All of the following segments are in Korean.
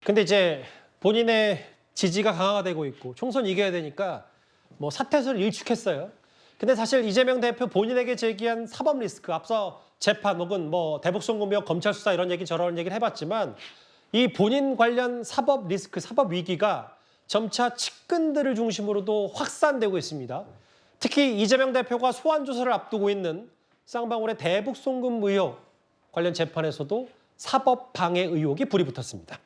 근데 이제 본인의 지지가 강화가 되고 있고 총선 이겨야 되니까 뭐 사퇴서를 일축했어요. 근데 사실 이재명 대표 본인에게 제기한 사법 리스크, 앞서 재판 혹은 뭐 대북송금 의혹 검찰 수사 이런 얘기 저런 얘기를 해봤지만 이 본인 관련 사법 리스크, 사법 위기가 점차 측근들을 중심으로도 확산되고 있습니다. 특히 이재명 대표가 소환 조사를 앞두고 있는 쌍방울의 대북송금 의혹 관련 재판에서도 사법 방해 의혹이 불이 붙었습니다.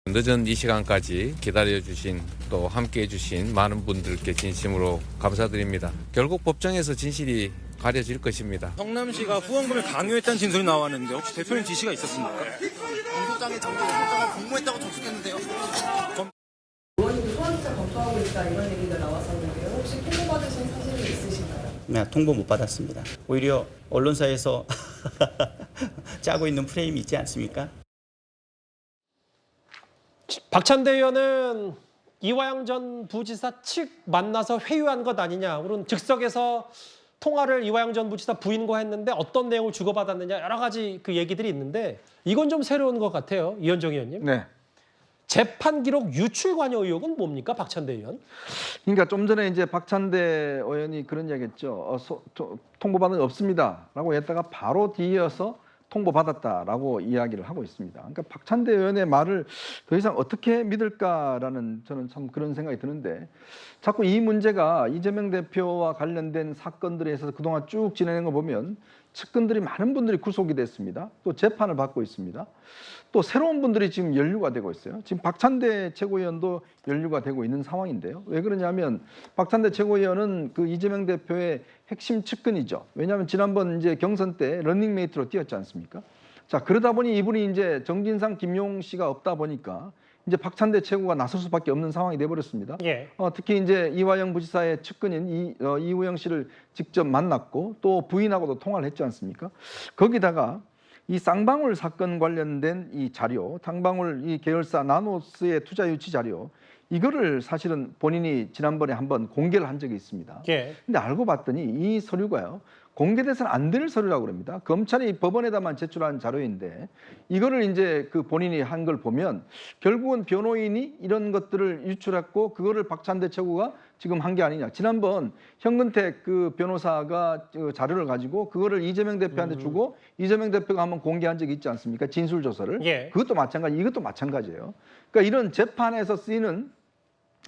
늦은 이 시간까지 기다려주신 또 함께해주신 많은 분들께 진심으로 감사드립니다. 결국 법정에서 진실이 가려질 것입니다. 성남시가 후원금을 강요했다는 진술이 나왔는데 혹시 대표님 지시가 있었습니까? 공소장에 정부가 공모했다고 접수했는데요. 의원님도 소환조사 검토하고 있다 이런 얘기가 나왔었는데요. 혹시 통보받으신 사실이 있으신가요? 네, 통보 못 받았습니다. 오히려 언론사에서 짜고 있는 프레임이 있지 않습니까? 박찬대 의원은 이화영 전 부지사 측 만나서 회유한 것 아니냐. 물론 즉석에서 통화를 이화영 전 부지사 부인과 했는데 어떤 내용을 주고받았느냐 여러 가지 그 얘기들이 있는데 이건 좀 새로운 것 같아요. 이현정 의원님. 네. 재판 기록 유출 관여 의혹은 뭡니까, 박찬대 의원? 그러니까 좀 전에 이제 박찬대 의원이 그런 이야기했죠. 통보받은 게 없습니다라고 했다가 바로 뒤이어서 통보받았다라고 이야기를 하고 있습니다. 그러니까 박찬대 의원의 말을 더 이상 어떻게 믿을까라는 저는 참 그런 생각이 드는데 자꾸 이 문제가 이재명 대표와 관련된 사건들에 있어서 그동안 쭉 진행한 거 보면 측근들이 많은 분들이 구속이 됐습니다. 또 재판을 받고 있습니다. 또 새로운 분들이 지금 연루가 되고 있어요. 지금 박찬대 최고위원도 연루가 되고 있는 상황인데요. 왜 그러냐면 박찬대 최고위원은 그 이재명 대표의 핵심 측근이죠. 왜냐하면 지난번 이제 경선 때 런닝메이트로 뛰었지 않습니까? 자, 그러다 보니 이분이 이제 정진상, 김용 씨가 없다 보니까 이제 박찬대 최고가 나설 수밖에 없는 상황이 돼버렸습니다. 예. 특히 이제 이화영 부지사의 측근인 이우영 씨를 직접 만났고 또 부인하고도 통화를 했지 않습니까? 거기다가 이 쌍방울 사건 관련된 이 자료, 쌍방울 이 계열사 나노스의 투자 유치 자료, 이거를 사실은 본인이 지난번에 한번 공개를 한 적이 있습니다. 예. 근데 알고 봤더니 이 서류가요, 공개돼서는 안 될 서류라고 그럽니다. 검찰이 법원에다만 제출한 자료인데 이거를 이제 그 본인이 한 걸 보면 결국은 변호인이 이런 것들을 유출했고 그거를 박찬대 최고가 지금 한 게 아니냐. 지난번 현근택 그 변호사가 그 자료를 가지고 그거를 이재명 대표한테 주고 이재명 대표가 한번 공개한 적이 있지 않습니까? 진술 조서를. 예. 그것도 마찬가지, 이것도 마찬가지예요. 그러니까 이런 재판에서 쓰이는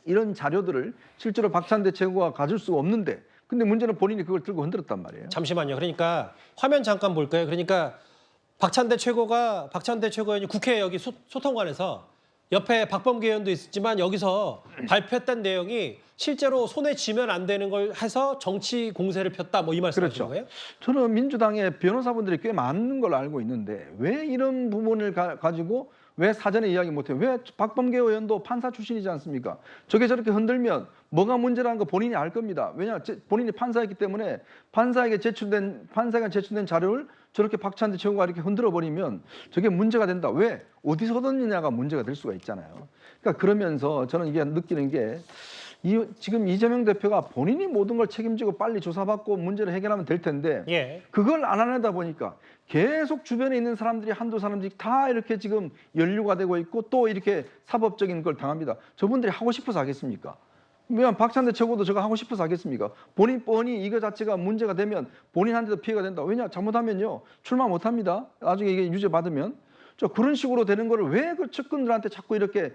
이런 자료들을 실제로 박찬대 최고가 가질 수가 없는데 근데 문제는 본인이 그걸 들고 흔들었단 말이에요. 잠시만요. 그러니까 화면 잠깐 볼까요? 그러니까 박찬대 최고위원이 국회 여기 소통관에서 옆에 박범계 의원도 있었지만 여기서 발표했던 내용이 실제로 손에 쥐면 안 되는 걸 해서 정치 공세를 폈다 뭐 이 말씀하시는 그렇죠. 거예요? 저는 민주당의 변호사분들이 꽤 많은 걸 알고 있는데 왜 이런 부분을 가지고 왜 사전에 이야기 못해요? 왜 박범계 의원도 판사 출신이지 않습니까? 저게 저렇게 흔들면 뭐가 문제라는 거 본인이 알 겁니다. 왜냐? 본인이 판사였기 때문에 판사가 제출된 자료를 저렇게 박찬대 최고가 이렇게 흔들어 버리면 저게 문제가 된다. 왜? 어디서 얻었느냐가 문제가 될 수가 있잖아요. 그러니까 그러면서 저는 이게 느끼는 게 지금 이재명 대표가 본인이 모든 걸 책임지고 빨리 조사받고 문제를 해결하면 될 텐데 예. 그걸 안 하려다 보니까 계속 주변에 있는 사람들이 한두 사람씩 다 이렇게 지금 연루가 되고 있고 또 이렇게 사법적인 걸 당합니다. 저분들이 하고 싶어서 하겠습니까? 왜냐면 박찬대 최고도 저거 하고 싶어서 하겠습니까? 본인 뻔히 이거 자체가 문제가 되면 본인한테도 피해가 된다. 왜냐? 잘못하면요 출마 못합니다. 나중에 이게 유죄 받으면. 그런 식으로 되는 거를 왜 그 측근들한테 자꾸 이렇게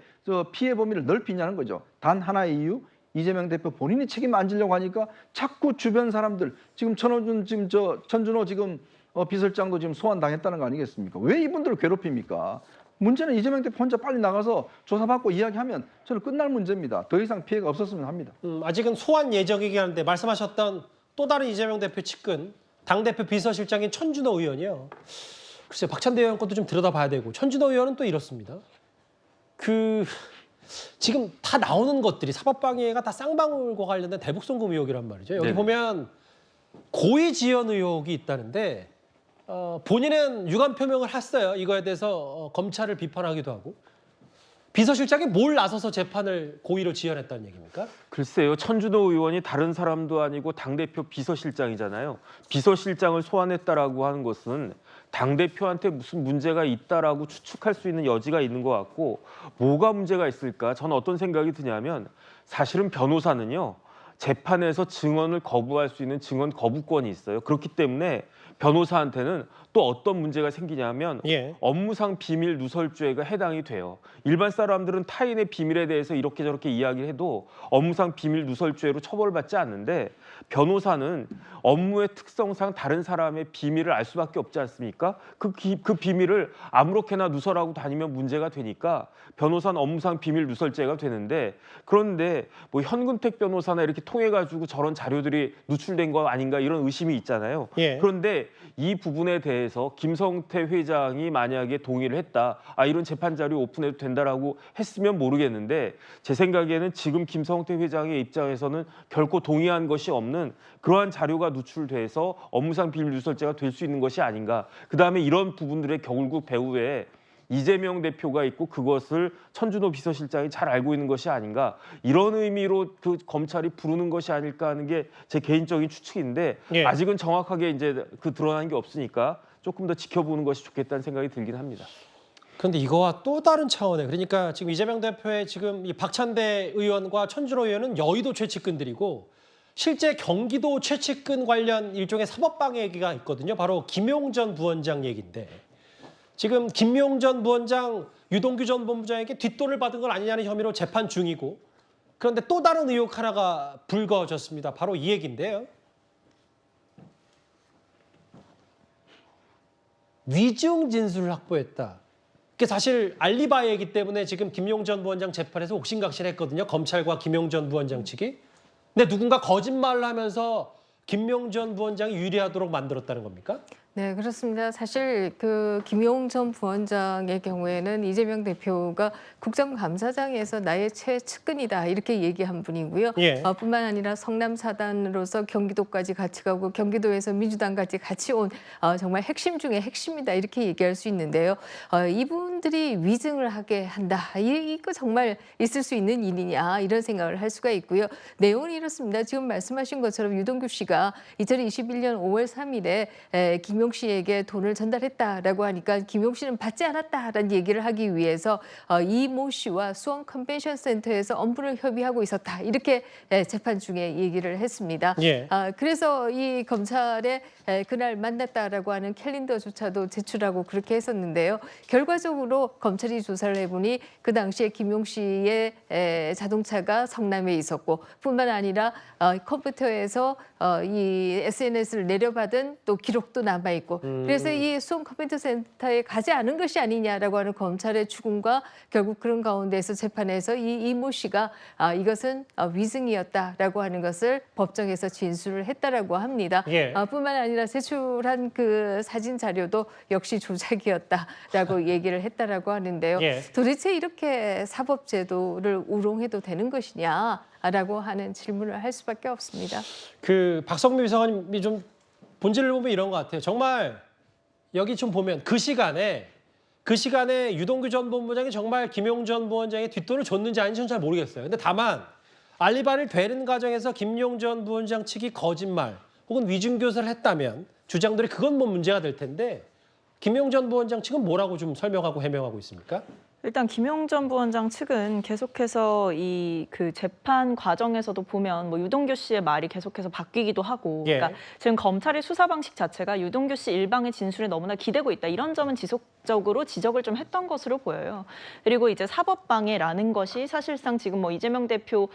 피해 범위를 넓히냐는 거죠. 단 하나의 이유. 이재명 대표 본인이 책임 안 지려고 하니까 자꾸 주변 사람들 지금 천준호 지금 비서실장도 지금 소환당했다는 거 아니겠습니까? 왜 이분들을 괴롭힙니까? 문제는 이재명 대표 혼자 빨리 나가서 조사받고 이야기하면 저는 끝날 문제입니다. 더 이상 피해가 없었으면 합니다. 아직은 소환 예정이긴 한데 말씀하셨던 또 다른 이재명 대표 측근 당대표 비서실장인 천준호 의원이요. 글쎄 박찬대 의원 것도 좀 들여다봐야 되고 천준호 의원은 또 이렇습니다. 지금 다 나오는 것들이 사법방해가 다 쌍방울과 관련된 대북송금 의혹이란 말이죠. 여기 네. 보면 고의 지연 의혹이 있다는데 본인은 유감 표명을 했어요. 이거에 대해서 검찰을 비판하기도 하고. 비서실장이 뭘 나서서 재판을 고의로 지연했다는 얘기입니까? 글쎄요. 천준호 의원이 다른 사람도 아니고 당대표 비서실장이잖아요. 비서실장을 소환했다라고 하는 것은 당대표한테 무슨 문제가 있다라고 추측할 수 있는 여지가 있는 것 같고 뭐가 문제가 있을까? 저는 어떤 생각이 드냐면 사실은 변호사는요. 재판에서 증언을 거부할 수 있는 증언 거부권이 있어요. 그렇기 때문에 변호사한테는 또 어떤 문제가 생기냐면 예. 업무상 비밀 누설죄가 해당이 돼요. 일반 사람들은 타인의 비밀에 대해서 이렇게 저렇게 이야기를 해도 업무상 비밀 누설죄로 처벌받지 않는데 변호사는 업무의 특성상 다른 사람의 비밀을 알 수밖에 없지 않습니까? 그 비밀을 아무렇게나 누설하고 다니면 문제가 되니까 변호사는 업무상 비밀 누설죄가 되는데 그런데 뭐 현근택 변호사나 이렇게 통해 가지고 저런 자료들이 누출된 거 아닌가 이런 의심이 있잖아요. 예. 그런데 이 부분에 대해서 김성태 회장이 만약에 동의를 했다. 이런 재판 자료 오픈해도 된다라고 했으면 모르겠는데 제 생각에는 지금 김성태 회장의 입장에서는 결코 동의한 것이 없는 그러한 자료가 누출돼서 업무상 비밀 누설죄가 될 수 있는 것이 아닌가. 그다음에 이런 부분들의 결국 배후에 이재명 대표가 있고 그것을 천준호 비서실장이 잘 알고 있는 것이 아닌가 이런 의미로 그 검찰이 부르는 것이 아닐까 하는 게 제 개인적인 추측인데 예. 아직은 정확하게 이제 그 드러난 게 없으니까 조금 더 지켜보는 것이 좋겠다는 생각이 들긴 합니다. 그런데 이거와 또 다른 차원의 그러니까 지금 이재명 대표의 지금 이 박찬대 의원과 천준호 의원은 여의도 최측근들이고 실제 경기도 최측근 관련 일종의 사법방해 얘기가 있거든요. 바로 김용전 부원장 얘기인데 지금 김용전 부원장 유동규 전 본부장에게 뒷돈을 받은 건 아니냐는 혐의로 재판 중이고 그런데 또 다른 의혹 하나가 불거졌습니다. 바로 이 얘기인데요. 위증 진술을 확보했다. 그게 사실 알리바이이기 때문에 지금 김용전 부원장 재판에서 옥신각신했거든요. 검찰과 김용전 부원장 측이. 근데 누군가 거짓말을 하면서 김용전 부원장이 유리하도록 만들었다는 겁니까? 네, 그렇습니다. 사실 그 김용전 부원장의 경우에는 이재명 대표가 국정감사장에서 나의 최측근이다 이렇게 얘기한 분이고요. 예. 뿐만 아니라 성남 사단으로서 경기도까지 같이 가고 경기도에서 민주당까지 같이 온 정말 핵심 중에 핵심이다 이렇게 얘기할 수 있는데요. 이분들이 위증을 하게 한다. 이거 정말 있을 수 있는 일이냐 이런 생각을 할 수가 있고요. 내용은 이렇습니다. 지금 말씀하신 것처럼 유동규 씨가 2021년 5월 3일에 김용 씨에게 돈을 전달했다라고 하니까 김용 씨는 받지 않았다라는 얘기를 하기 위해서 이모 씨와 수원 컨벤션 센터에서 업무를 협의하고 있었다 이렇게 재판 중에 얘기를 했습니다. 예. 그래서 이 검찰에 그날 만났다라고 하는 캘린더조차도 제출하고 그렇게 했었는데요. 결과적으로 검찰이 조사를 해보니 그 당시에 김용 씨의 자동차가 성남에 있었고 뿐만 아니라 컴퓨터에서 이 SNS를 내려받은 또 기록도 남아있고 그래서 이 수원 컴퓨터 센터에 가지 않은 것이 아니냐라고 하는 검찰의 추궁과 결국 그런 가운데서 재판에서 이 이모 씨가 이것은 위증이었다라고 하는 것을 법정에서 진술을 했다라고 합니다. 예. 뿐만 아니라 제출한 그 사진 자료도 역시 조작이었다라고 얘기를 했다라고 하는데요. 예. 도대체 이렇게 사법제도를 우롱해도 되는 것이냐라고 하는 질문을 할 수밖에 없습니다. 그 박성미 비서관님이 좀 본질을 보면 이런 것 같아요. 정말 여기 좀 보면 그 시간에 유동규 전 본부장이 정말 김용 전 부원장의 뒷돈을 줬는지 아닌지는 잘 모르겠어요. 근데 다만 알리바이를 되는 과정에서 김용 전 부원장 측이 거짓말 혹은 위증교사를 했다면 주장들이 그건 뭐 문제가 될 텐데 김용 전 부원장 측은 뭐라고 좀 설명하고 해명하고 있습니까? 일단 김용전 부원장 측은 계속해서 이 그 재판 과정에서도 보면 뭐 유동규 씨의 말이 계속해서 바뀌기도 하고, 예. 그러니까 지금 검찰의 수사 방식 자체가 유동규 씨 일방의 진술에 너무나 기대고 있다 이런 점은 지속적으로 지적을 좀 했던 것으로 보여요. 그리고 이제 사법방해라는 것이 사실상 지금 뭐 이재명 대표의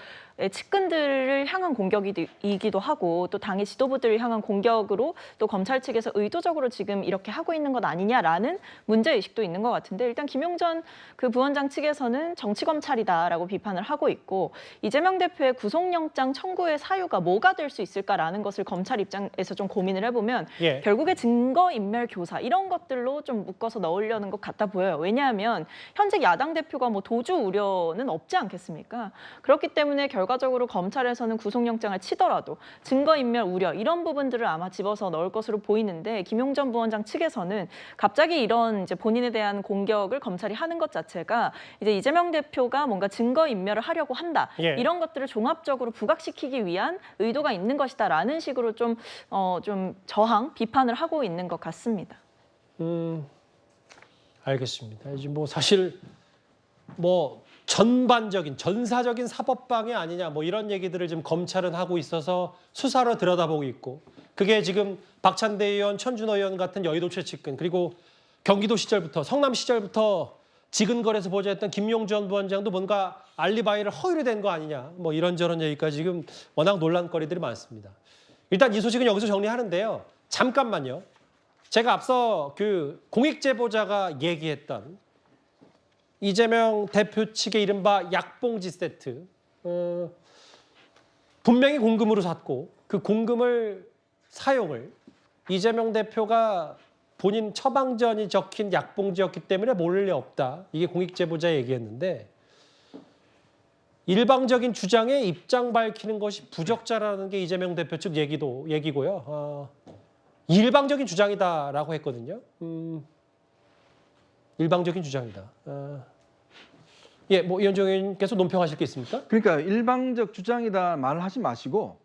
측근들을 향한 공격이기도 하고 또 당의 지도부들을 향한 공격으로 또 검찰 측에서 의도적으로 지금 이렇게 하고 있는 것 아니냐라는 문제의식도 있는 것 같은데 일단 김용전 그 부원장 측에서는 정치검찰이다라고 비판을 하고 있고 이재명 대표의 구속영장 청구의 사유가 뭐가 될 수 있을까라는 것을 검찰 입장에서 좀 고민을 해보면 예. 결국에 증거인멸 교사 이런 것들로 좀 묶어서 넣으려는 것 같아 보여요. 왜냐하면 현직 야당 대표가 뭐 도주 우려는 없지 않겠습니까? 그렇기 때문에 결과적으로 검찰에서는 구속영장을 치더라도 증거인멸 우려 이런 부분들을 아마 집어서 넣을 것으로 보이는데 김용전 부원장 측에서는 갑자기 이런 이제 본인에 대한 공격을 검찰이 하는 것 자체가 이제 이재명 대표가 뭔가 증거인멸을 하려고 한다. 예. 이런 것들을 종합적으로 부각시키기 위한 의도가 있는 것이다라는 식으로 좀 저항, 비판을 하고 있는 것 같습니다. 알겠습니다. 이제 뭐 사실 뭐 전사적인 사법방해 아니냐 뭐 이런 얘기들을 지금 검찰은 하고 있어서 수사로 들여다보고 있고 그게 지금 박찬대 의원, 천준호 의원 같은 여의도 최측근 그리고 경기도 시절부터 성남 시절부터 지근거리에서 보좌했던 김용주 전 부원장도 뭔가 알리바이를 허위로 된 거 아니냐 뭐 이런저런 얘기까지 지금 워낙 논란거리들이 많습니다. 일단 이 소식은 여기서 정리하는데요. 잠깐만요. 제가 앞서 그 공익제보자가 얘기했던 이재명 대표 측의 이른바 약봉지 세트 분명히 공금으로 샀고 그 공금을 사용을 이재명 대표가 본인 처방전이 적힌 약봉지였기 때문에 모를 리 없다. 이게 공익제보자 얘기였는데 일방적인 주장에 입장 밝히는 것이 부적절하다는 게 이재명 대표 측 얘기고요. 일방적인 주장이다라고 했거든요. 일방적인 주장이다. 예, 뭐 이현정 의원님께서 논평하실 게 있습니까? 그러니까 일방적 주장이다 말하지 마시고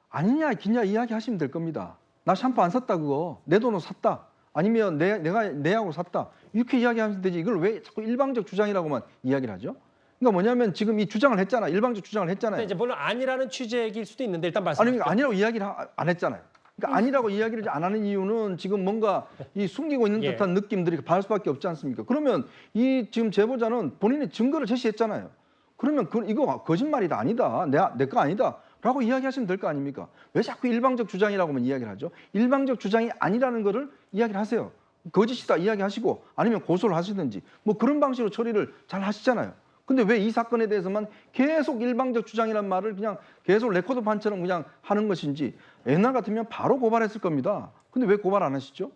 아니냐 기냐 이야기하시면 될 겁니다. 나 샴푸 안 샀다 그거 내 돈으로 샀다. 아니면 내가 내 약으로 샀다. 이렇게 이야기하면 되지. 이걸 왜 자꾸 일방적 주장이라고만 이야기를 하죠? 그러니까 뭐냐면 지금 이 주장을 했잖아. 일방적 주장을 했잖아요. 이제 물론 아니라는 취지의 얘기일 수도 있는데 일단 아니 말씀하시죠. 그러니까 아니라고 이야기를 안 했잖아요. 그러니까 아니라고 이야기를 안 하는 이유는 지금 뭔가 이 숨기고 있는 예. 듯한 느낌들이 받을 수밖에 없지 않습니까? 그러면 이 지금 제보자는 본인의 증거를 제시했잖아요. 그러면 이거 거짓말이다 아니다. 내 거 아니다라고 이야기하시면 될 거 아닙니까? 왜 자꾸 일방적 주장이라고만 이야기를 하죠? 일방적 주장이 아니라는 거를 이야기를 하세요. 거짓이다 이야기하시고 아니면 고소를 하시든지 뭐 그런 방식으로 처리를 잘 하시잖아요. 근데 왜 이 사건에 대해서만 계속 일방적 주장이란 말을 그냥 계속 레코드판처럼 그냥 하는 것인지 옛날 같으면 바로 고발했을 겁니다. 근데 왜 고발 안 하시죠?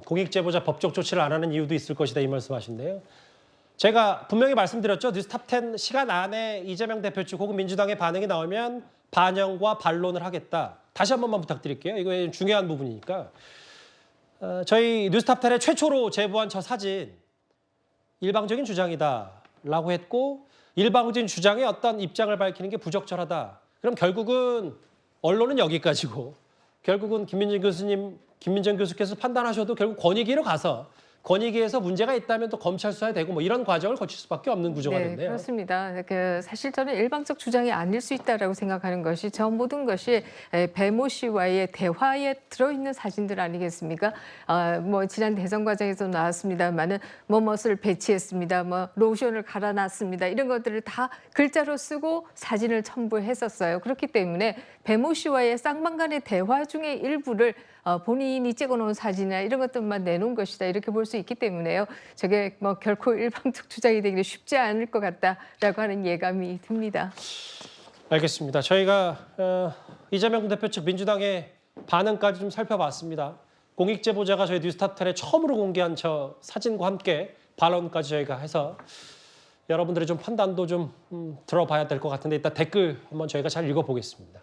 공익제보자 법적 조치를 안 하는 이유도 있을 것이다 이 말씀하신데요. 제가 분명히 말씀드렸죠. 뉴스탑10 시간 안에 이재명 대표 측 혹은 민주당의 반응이 나오면 반영과 반론을 하겠다. 다시 한 번만 부탁드릴게요. 이거 중요한 부분이니까. 저희 뉴스탑10에 최초로 제보한 저 사진 일방적인 주장이다라고 했고 일방적인 주장에 어떤 입장을 밝히는 게 부적절하다. 그럼 결국은 언론은 여기까지고 결국은 김민정 교수께서 판단하셔도 결국 권익위로 가서 권익위에서 문제가 있다면 또 검찰 수사에 되고 뭐 이런 과정을 거칠 수밖에 없는 구조가 네, 됐네요. 그렇습니다. 사실 저는 일방적 주장이 아닐 수 있다라고 생각하는 것이 저 모든 것이 배모 씨와의 대화에 들어있는 사진들 아니겠습니까? 뭐 지난 대선 과정에서 나왔습니다만은 뭐뭇을 배치했습니다, 뭐 로션을 갈아놨습니다 이런 것들을 다 글자로 쓰고 사진을 첨부했었어요. 그렇기 때문에 배모 씨와의 쌍방간의 대화 중에 일부를 본인이 찍어놓은 사진이나 이런 것들만 내놓은 것이다 이렇게 볼 수 있기 때문에요. 저게 뭐 결코 일방적 주장이 되기 쉽지 않을 것 같다라고 하는 예감이 듭니다. 알겠습니다. 저희가 이재명 대표 측 민주당의 반응까지 좀 살펴봤습니다. 공익제보자가 저희 뉴스탑10에 처음으로 공개한 저 사진과 함께 발언까지 저희가 해서 여러분들의 좀 판단도 좀 들어봐야 될 것 같은데 일단 댓글 한번 저희가 잘 읽어보겠습니다.